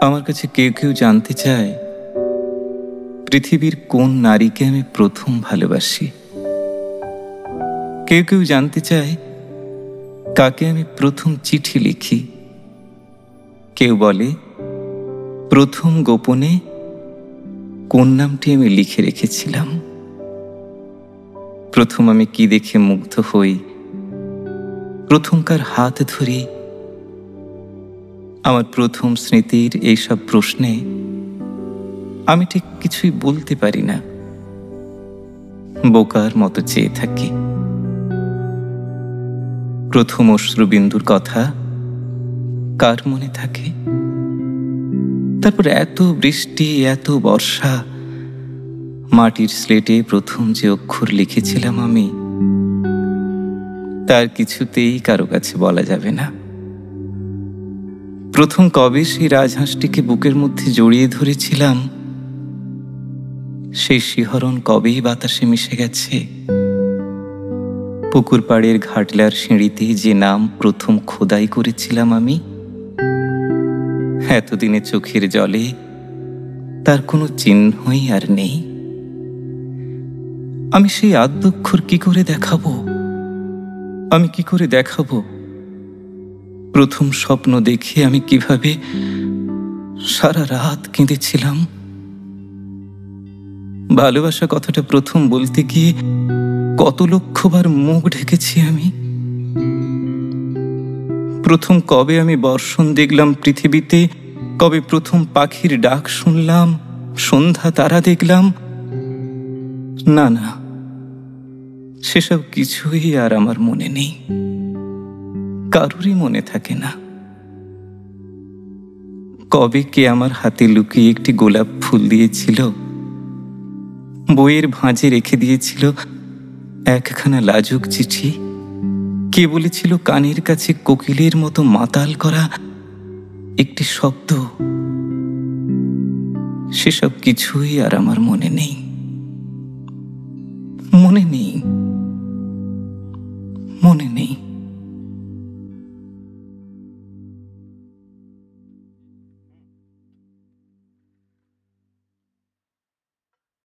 আমার কাছে কেউ কেউ জানতে চায় পৃথিবীর কোন নারীকে আমি প্রথম ভালোবাসি। কেউ কেউ জানতে চায় কাকে আমি প্রথম চিঠি লিখি। কেউ বলে প্রথম গোপনে কোন নামটি আমি লিখে রেখেছিলাম। প্রথম আমি কি দেখে মুগ্ধ হই, প্রথমকার হাত ধরি। আমার প্রথম স্মৃতির এইসব প্রশ্নে আমি ঠিক কিছুই বলতে পারি না, বোকার মতো চেয়ে থাকি। প্রথম অশ্রুবিন্দুর কথা কার মনে থাকে? তারপর এত বৃষ্টি, এত বর্ষা, মাটির স্লেটে প্রথম যে অক্ষর লিখেছিলাম আমি, তার কিছুতেই কারো কাছে বলা যাবে না। প্রথম কবে সেই রাজহাঁসটিকে বুকের মধ্যে জড়িয়ে ধরেছিলাম, সেই শিহরণ কবেই বাতাসে মিশে গেছে। পুকুর পাড়ের ঘাটলার সিঁড়িতে যে নাম প্রথম খোদাই করেছিলাম আমি, এতদিনে চোখের জলে তার কোনো চিহ্নই আর নেই। আমি সেই আদ্যক্ষর কি করে দেখাবো? আমি কি করে দেখাবো প্রথম স্বপ্ন দেখে আমি কিভাবে সারা রাত কেঁদেছিলাম? ভালোবাসা কথাটা প্রথম বলতে গিয়ে কত লক্ষবার মুখ ঢেকেছি আমি। প্রথম কবে আমি বর্ষণ দেখলাম পৃথিবীতে, কবে প্রথম পাখির ডাক শুনলাম, সন্ধ্যা তারা দেখলাম। না না, সেসব কিছুই আর আমার মনে নেই, কারোরই মনে থাকে না। কবে কে আমার হাতে লুকিয়ে একটি গোলাপ ফুল দিয়েছিল, বইয়ের ভাঁজে রেখে দিয়েছিল একখানা লাজুক চিঠি, কে বলেছিল কানের কাছে কোকিলের মতো মাতাল করা একটি শব্দ। সেসব কিছুই আর আমার মনে নেই, মনে নেই, মনে নেই।